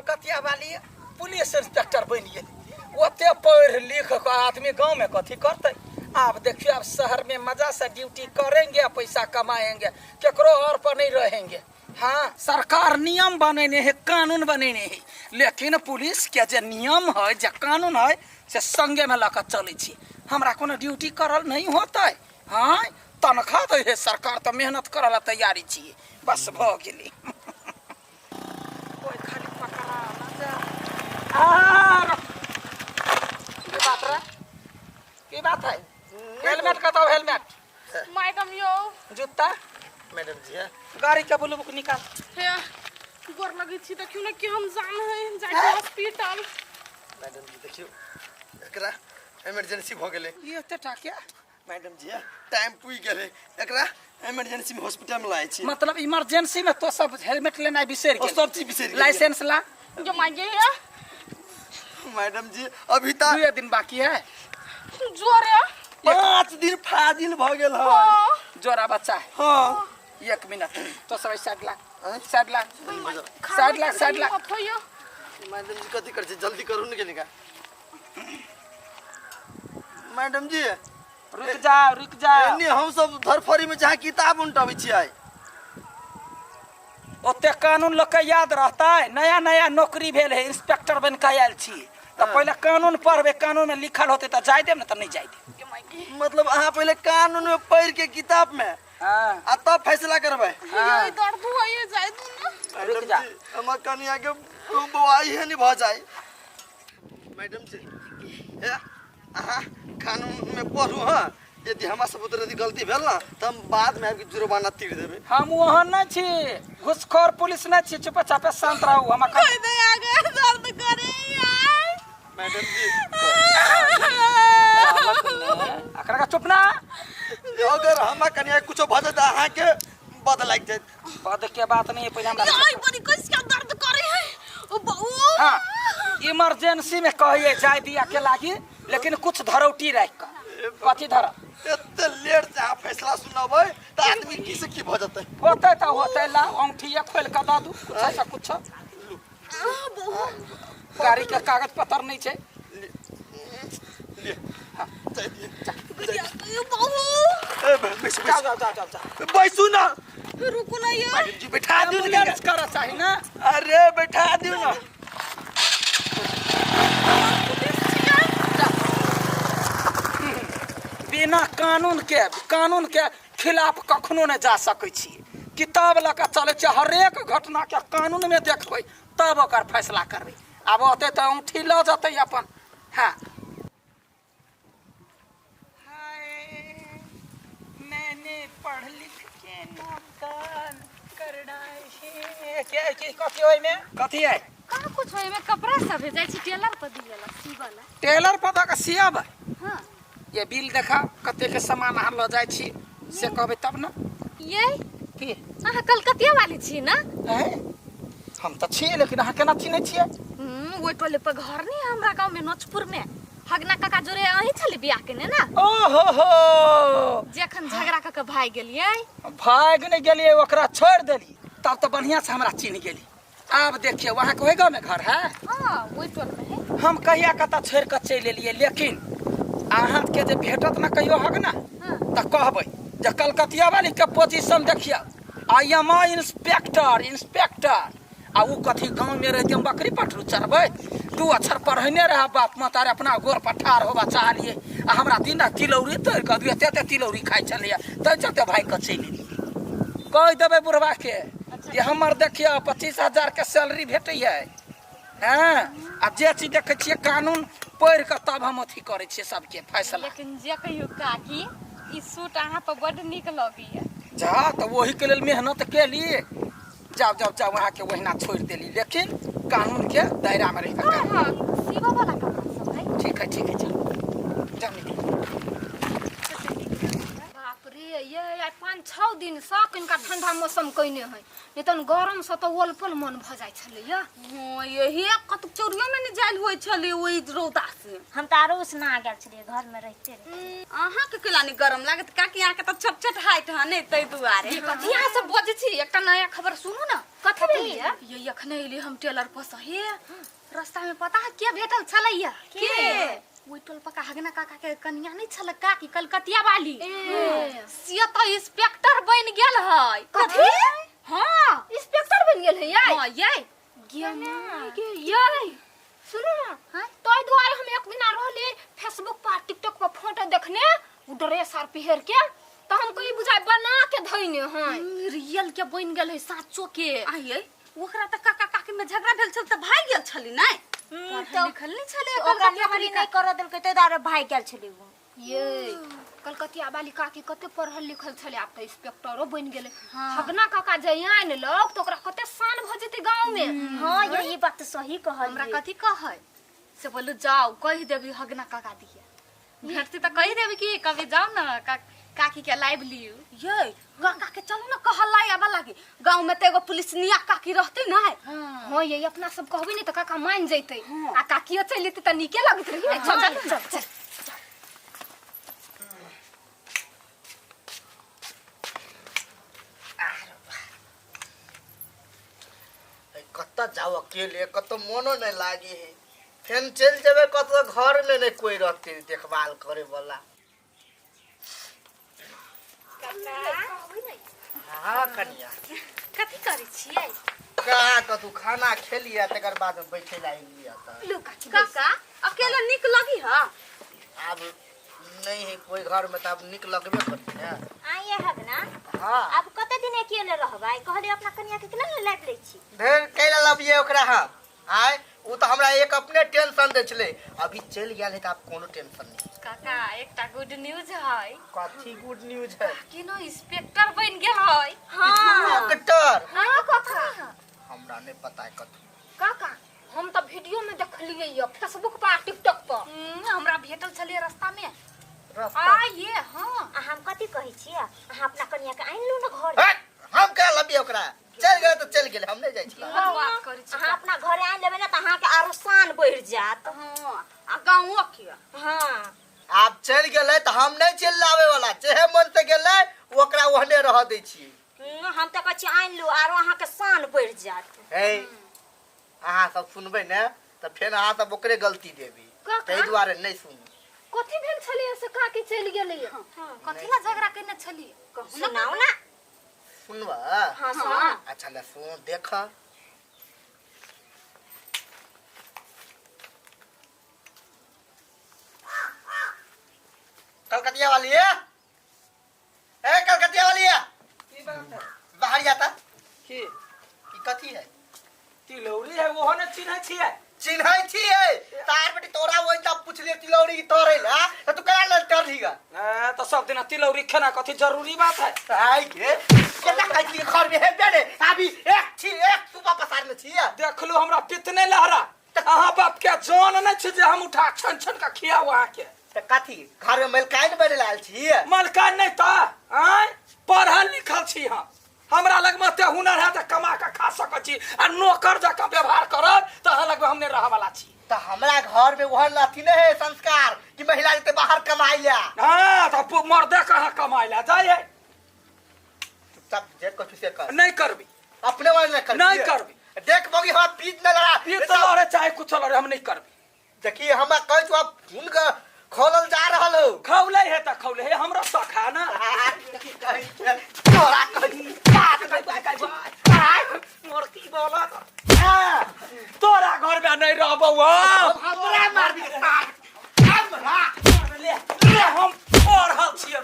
कलकतिया वाली police inspector बन गए। ओते पढ़ लिख के आदमी गांव में कथी करते। अब देखिए अब शहर में मजा से ड्यूटी करेंगे, पैसा कमाएंगे, केकरो और पर नहीं रहेंगे। हाँ, सरकार नियम बनेने है, कानून बनेने है, लेकिन पुलिस के जे नियम है, जे कानून है, से संगे में लकर चले छी। हमरा कोनो ड्यूटी करल नहीं होता है। हाँ, तनख्वाह दे है सरकार, तो मेहनत करल तैयारी छी। बस भ गेली। कोई खाली पकड़ा ना जा। की बात है? हेलमेट कतो हेलमेट? मैडम यो जूता मैडम जी है गाड़ी का बुलबुक निकाल। हे गोर लगी छी त क्यों न कि हम जान है जाके हॉस्पिटल। मैडम जी देखियो एकरा इमरजेंसी भ गेले। ये तेटा क्या? मैडम जी टाइम पुई गेले, एकरा इमरजेंसी में हॉस्पिटल में लाए छी। मतलब इमरजेंसी में तो सब हेलमेट लेना बिसर और गेल। सब चीज बिसर गेल। लाइसेंस ला। जो मांगे है मैडम जी अभी तक 2 दिन बाकी है। जोर है 5 दिन फाजिल भ गेल है। हां जोरा बच्चा है। हां 1 मिनट तो सब साइड ला, साइड ला, साइड ला, साइड ला। मैडम जी कथी कर छी, जल्दी करू न केनिका। मैडम जी रुक जाओ, रुक जाओ। एनी हम सब धरफरी में जहाँ किताब उंटावे छियै। ओते कानून लोग के याद रहता है। नया नया नौकरी भेल है, इंस्पेक्टर बन के आयल छी, तो पहले कानून पढ़बे, कानून में लिखल होते तो जाय देब न, तो नहीं जाय देब। मतलब अहाँ पहले कानून में पढ़ के किताब में हाँ, आ तब फैसला करबै। ये दर्द हुआ ये जाय दू ना। रुक जा। हम कनिया के बवाई है नहीं भ जाए। मैडम जी अहाँ कानून में पढ़ू। हाँ, यदि हमारा सबूत यदि गलती भेल ना तो हम बाद में आपके जुर्माना तीर देबे। हम वहाँ न छी, घुसखोर पुलिस न छी। चुप चापे शांत रहू। हम कोई नहीं आ गया दर्द करे यार। मैडम जी अकरा का चुप ना। अगर हमारा कनिया कुछ भ जाए तो अहाँ के बद लग जाए। बाद के बात नहीं है, पहले हमरा यार बड़ी कुछ क्या दर्द करे है ओ बहु। हाँ, इमरजेंसी में कहिए जाय दिया के लागी, लेकिन कुछ धरौटी रख कर। कथी धर? एते लेट से आप फैसला सुनाबै तो आदमी की से की भ जाते। होते तो होते ला, अंगूठिया खोल के दा दू, कुछ ऐसा कुछ। गाड़ी के कागज पत्र नहीं छे। ले हाँ, बहु जाओ जाओ जाओ जाओ जाओ। बैसू ना। रुको ना यार। मैडम जी बैठा दू ना। एम्बुलेंस करा चाहिए ना। अरे बैठा दू ना। बिना कानून के खिलाफ कखनो नहीं जा सकै छी। किताब लगा चले छे, हरेक घटना के कानून में देखबै, तब ओकर फैसला करबै। अब होते तो अंगूठी ल जतै अपन। हाँ, मैंने पढ़ लिख के नाम करना है। क्या कथी होय में? कथी है? कहाँ कुछ होय में कपड़ा सब है, जाय छी टेलर पर दिलेला सीवला। टेलर पता का सियाब। हां ये बिल देखा कते के सामान हम ल जाय छी, से कहबै तब ना। ये की अहाँ कलकतिया वाली छी ना? है? हम तो छी, लेकिन अहाँ केना चिन्है छियै? ओइ टोले पर घर नहीं है हमरा गांव में, नोचपुर में। हगना काका जोरे अही छली बियाह केने ना। ओहो हो, जखन झगड़ा क के भाग गेलियै, भाग नहीं गेलिए, ओकरा छोड़ देली, तब तो बढ़िया से हमरा चिन्ह गेली। अब देखिए वहाँ के गाँव में घर है। हां ओइ टोल में है। हम कहिया कता छोड़ के चल एलिए, लेकिन अहाँ के जे भेटत ना कहियो हग ना, तो कहबै जे कलकतिया वाली के पोजीशन देखिए, आई एम इंस्पेक्टर। आ उ कथी गाँव में रहते हम बकरी पटरू चढ़बै। 2 अक्षर पढ़ने रहा बाप मतारे, अपना गोर पठार होबा चाहलिए। आ हमरा दिन तिलौरी तोड़ के दुए ते तिलौरी खाइ छलिए, तै चलते भाई के चलि एलिए। कह देबै बुढ़वा के जे हमर देखिए 25,000 के सैलरी भेटैए। हाँ, आ जे चीज देखै छियै कानून पढ़ के तब हम अथी करै छियै सबके फैसला। लेकिन जे कहियो काकी ई सूट अहाँ पर बड़ नीक लगैया। जा तो वही के लिए मेहनत के लिए जाओ जाओ जाओ वहाँ के वहीना छोड़ देली, लेकिन कानून के दायरा में रह कर। हां सीवा वाला कपड़ा सब है। ठीक है चलो जाओ निकलो। बाप रे ये 5-6 दिन से कनिका ठंडा मौसम कइने है नहीं तो गरम से तो ओलपल मन भ जाय छले या हां यही कत चोरियो में नहीं जाइल होय छले ओई रौदा से हम त आरो उसना आ गेल छलिए घर में रहते रहे अहाँ के केलानी गरम लागत काकी यहाँ के तो छटछट हाइट हने तै दुआरे कथि यहाँ से बजे छी एकटा नया खबर सुनू ना कथि भेलिए ये अखने एली हम टेलर पर सही रास्ता में पता है के भेटल छलैया के ओइ टोल पका हगना काका के कन्या नहीं छल काकी कलकतिया वाली से तो इंस्पेक्टर बन गेल है कथि हां इंस्पेक्टर बन गेल है यार हां ये ये सुनो ना हां तो द्वारे हम एक दिन रहले फेसबुक पर टिकटॉक पर फोटो देखने उ ड्रेस आर पहिर के तो हम कोई बुझाय बना के धइने हैं रियल के बन गेल है साचो के आइए ओकरा त काका काकी में झगड़ा भेल छल त भाग गेल छली नै तो निकल नहीं छले ओकरा नौकरी नहीं कर देलकै तै दारे भाग गेल छली वो ये कलकतिया वाली काकी कते पढ़ल लिखल छले अब तो इंस्पेक्टरो बन गेले हगना काका जयान लोग तो ओकरा कते शान भ जेते गांव में हां ये बात तो सही कहल हमरा कथि कहै से बोलू जाओ कह देबी हगना काका दिए भेटती त कह देबी कि कभी जाओ ना काकी के लाइव लियो ये काका के चलो ना कहलाई आबा लागी गांव में त एगो पुलिसनिया काकी रहते ना हां ये अपना सब कहबी नहीं तो काका मान जइते आ काकियो चल लेते त निके लगत रही चल कत्ता जाओ अकेले कत मनो नहीं लागे है फेन चल जेबे कत घर में नहीं कोई रहते देखभाल करे वाला हाँ कन्या कथि करै छियै का कतु खाना खेलिया तकर बाद में बैठे ला लिया त काका अकेला निक लगी ह अब नहीं है कोई घर में त अब निक लगबे करते हैं आइए हग ना हां अब कते दिन अकेले रहबै कहले अपना कन्या के केना लाइफ लै छी ढेर कैला लबिए ओकरा हम आय उ तो हमरा एक अपने टेंशन दे छले अभी चल गेल है त आप कोनो टेंशन नहीं काका एकटा गुड न्यूज है कथी गुड न्यूज है कि नो इंस्पेक्टर बन गेल है हां डॉक्टर हां कथा हमरा नहीं पता है कथी काका हम तो वीडियो में देखलिए ये फेसबुक पर टिकटॉक पर हमरा भेटल छले रास्ता में रास्ता ये हां हम कथि कहै छी अहाँ अपना कन्या के आइन लू ना घर है, हम क्या लबिए ओकरा चल गए तो चल गेल हम नहीं जाय छी बात करै छी अहाँ अपना घरे आइन लेबै ना त अहाँ के आरो शान बढ़ जात हां आ गांव के हां आप चल गेले तो हम नहीं चल लावे वाला जेहे मन से गेले ओकरा ओहने रह दै छी हम त कहै छी आइन लू आरो अहाँ के शान बढ़ जात हे अहाँ सब सुनबे ने तो फिर अहाँ सब ओकरे गलती देबी तै दुआरे नहीं सुन कथि भेल छले से काकी चल गेले कथि ला झगड़ा करने छली सुनाओ ना सुनबा हां सुनाओ अच्छा ले सुन देख कलकतिया वाली है ए कलकतिया वाली है की बात है बाहर जाता की ई कथी है तिलौरी है वो ने चिन्ह छिए चिन्है छियै तार बेटी तोरा ओइ तब पुछले तिलौरी की तोरे ला तो तू करा ल कर दीगा तो सब दिन तिलौरी खाना कथी जरूरी बात है आई के केना कहै छी घर में हेबे ने अभी एक सुबह पसार में छियै देख लो हमरा कितने लहरा अहाँ बाप के जान नहीं छ जे हम उठा छन छन का खियाव अहाँ के त कथी घर में मलकाइन बने लाल छियै मलकान नहीं त आय पढ़ल लिखल छी हम हमरा लग में ते हुनर है त कमा के खा सक छी आ नौकर जका व्यवहार करब त अहाँ लग में हमने रह वाला छी त हमरा घर में ओहन अथी नहीं है संस्कार कि महिला जते बाहर कमाई ला हां त मर्दे कहां कमाई ला जाए सब जे कुछ से कर नहीं करबी अपने वाले कर नहीं करबी देख बगी हम पीट न लड़ा पीट तो लड़े चाहे कुछ लड़े हम नहीं करबी देखिए हम कहै छु अब खून का खोलल जा रहल हो खौले है त खौले है हमरा शौक है ना तोरा कही बात मोर की बोला तोरा घर में नहीं रहबो हमरा मार दी हमरा ले हम पढ़ल छियै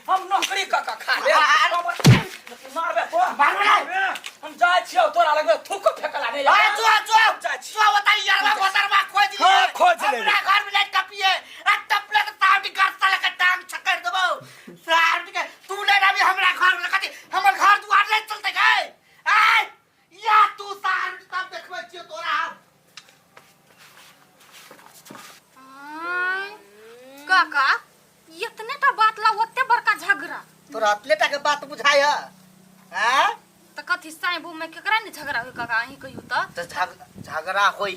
हम नौकरी क खा ले मारबे तो मारबे हम जाय छियै तोरा लग में थूक फेकला नहीं चो बता यार गोतरवा खोज ले हां खोज ले हमरा घर में नहीं टपिए आ टपले तो तावटी गाता लगा टांग छकर देबो सार के तू ले ना भी हमरा घर में कथि हमर घर दुआर ले चलते गए आ या तू सार सब देखबै छियै तोरा काका इतने टा बात ला ओते बड़का झगड़ा तोरा अपने टाके बात बुझाय है त कथी साईं में केकरा ने झगड़ा होई काका अहीं कहियो त झगड़ा होई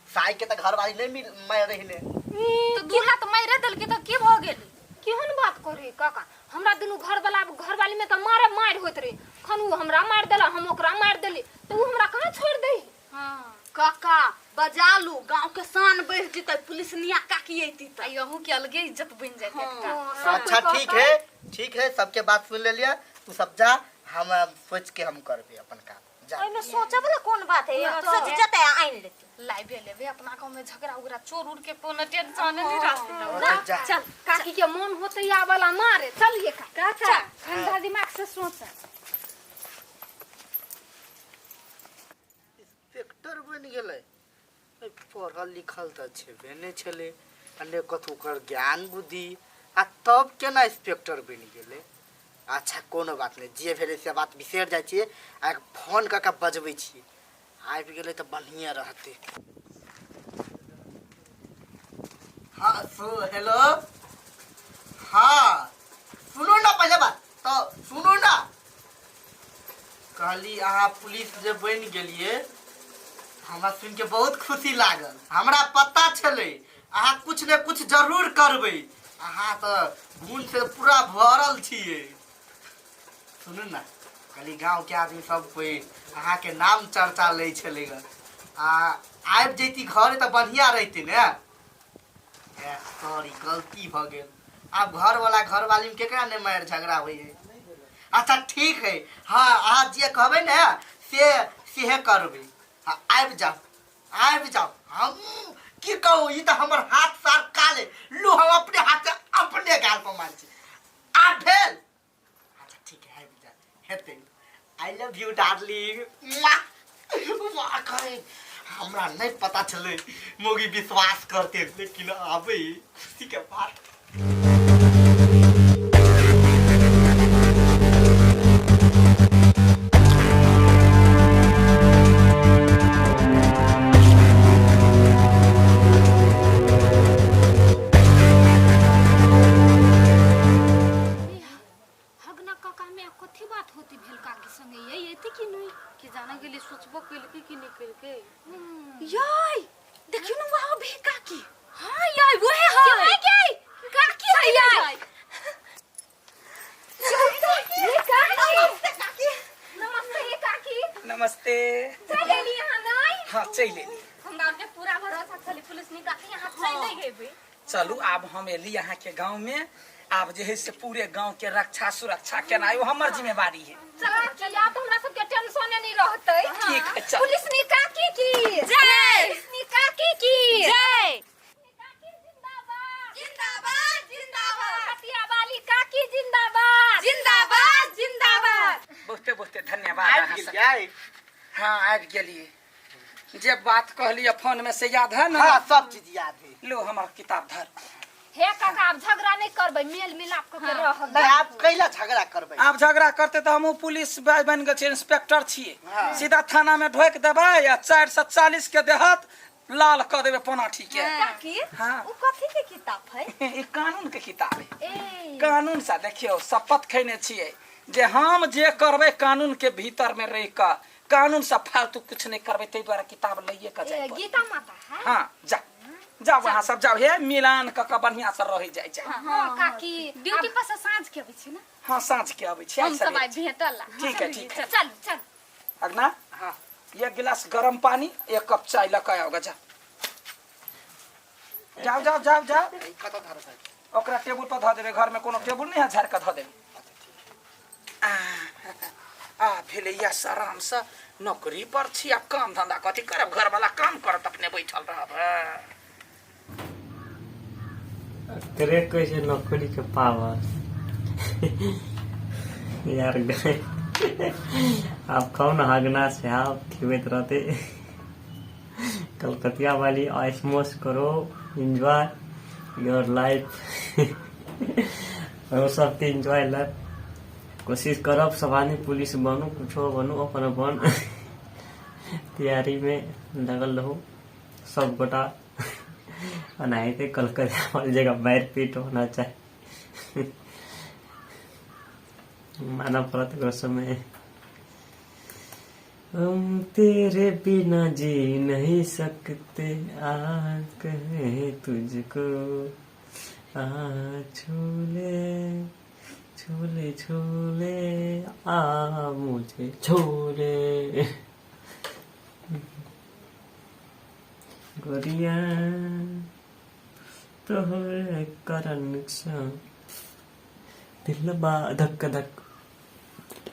साई के त घर वाली नहीं मिल मैं रहिने तो दूल्हा त मारे देल के त के भ गेल केहन बात करे काका हमरा दुनु घरवाली में त मार होत रे खनु हमरा मार देला हम ओकरा मार देली तो उ हमरा कहां छोड़ दे। हां काका बजा लू गांव के शान बढ़ जते पुलिस निया काकी आती त यहू के अलगे इज्जत बन जाए अच्छा ठीक है सबके बात सुन ले लिया तू सब जा हम सोच के हम करबे अपन काम जा ओइ में सोचे वाला कौन बात है सोच जते आइन लेते लाइव लेबे अपना गांव में झगड़ा उगड़ा चोर उड़ के कोनो टेंशन नहीं रास्ते जा चल काकी के मन होते या वाला मारे चलिए काका ठंडा दिमाग से सोच। इंस्पेक्टर बन गेलै पढ़ल लिखल त छेबे नहि छलै अने कथु कर ज्ञान बुद्धि आ तब केना इंस्पेक्टर बन गेलै। अच्छा कोनो बात नहीं जे भेलै से बात बिसर जाइ छियै आ फोन क के बजबै छियै आबि गेलै त बढ़िया रहते। हाँ हेलो हाँ सुनो ना पहले बात तो सुनो ना कहली अहाँ पुलिस जे बन गेलिए हमरा सुन के बहुत खुशी लागल हमरा पता छलै अहाँ कुछ ने कुछ जरूर करबै अहाँ तो गुण से पूरा भरल छियै। सुनू ना कहली गांव के आदमी सब कोई अहाँ के नाम चर्चा ले छलै आबि जैती घर तो बढ़िया रहते ने। सॉरी गलती भ गेल अब घर वाला घर वाली में केकरा ने मार झगड़ा होई है। अच्छा ठीक है हाँ अहाँ जे कहबै ने से करबै आबि जाओ हम की कहू ई तो हमर हाथ सार काले लू हम अपने हाथ से अपने गाल पर मार छी आ भेल। अच्छा ठीक है आबि जा हेतै आई लव यू डार्लिंग वाह कहे हमरा नहीं पता चले मोगी विश्वास करते लेकिन आबे खुशी के बात। हगना काका में कथी बात होती भेल काकी संगे ये एते कि नहीं कि जाने के लिए सोचबो कइल कि नहीं कइल के याय देखियो ना वहां भी काकी हां याय वो है काकी है याय नमस्ते काकी नमस्ते चले ली हां नहीं हाँ चले हमरा के पूरा भरोसा चली पुलिस नहीं काकी यहां चले गेबे। चलू अब हम एली यहाँ के गांव में अब जे है से पूरे गांव के रक्षा सुरक्षा केना वो हमर जिम्मेवारी है। चल या तो हमरा सब के टेंशन नहीं रहतै। ठीक है चल पुलिस नी काकी की जय पुलिस नी काकी की जय काकी जिंदाबाद जिंदाबाद जिंदाबाद कटिया वाली काकी जिंदाबाद जिंदाबाद जिंदाबाद बहुते बहुते धन्यवाद अहाँ सब। जाय हाँ आबि गेलिए जे बात कहलिए फोन में से याद है ना। हाँ सब चीज याद है। लो हमार किताब धर हे काका अब झगड़ा नहीं करबै मेल मिलाप क के रह नहीं आप कैला झगड़ा करबै आप झगड़ा करते तो हम पुलिस बन गए इंस्पेक्टर छिए हाँ। सीधा थाना में ढोक देबै या 440 के देहत लाल कर देवे पोनाठी के। काकी हाँ उ कथी के किताब है ये कानून के किताब है कानून से देखियो शपथ खैने छिए जे हम जे करबै कानून के भीतर में रह के कानून से फालतू कुछ नहीं करबै तै द्वारा किताब लइए के जाय गीता माता है हाँ जा वहाँ सब जाओ हे मिलान क बढ़िया से रह जाय छै। हां काकी ड्यूटी पर से साँझ के आबै छी ना हाँ साँझ के आबै छै हम सब आई भेटला ठीक है चल अगना हाँ एक गिलास गरम पानी एक कप चाय लका आओगे जाओ कत धर है ओकरा टेबुल पर धऽ देबै घर में कोनो टेबुल नहीं है झाड़ के धऽ देबै भेले या आराम से नौकरी पर छी आ काम धंधा कथी करब घर वाला काम करत अपने बैठल रहब। तेरे कैसे नौकरी के पावर यार गए आप कौन हगना से आप खिवेत रहते कलकतिया वाली आइसमोस करो एंजॉय योर लाइफ और सब के एंजॉय लाइफ कोशिश करब सवानी पुलिस बनू कुछो बनू अपन अपन तैयारी में लगल रहो सब गोटा बनाए थे कलकतिया वाली जगह बैर पीट होना चाहिए माना पड़त एगो समय। हम तेरे बिना जी नहीं सकते, आ कहे तुझको, आ छूले छूले छूले, आ मुझे छोले। गोरिया तोहरे कारण दिल बा धक धक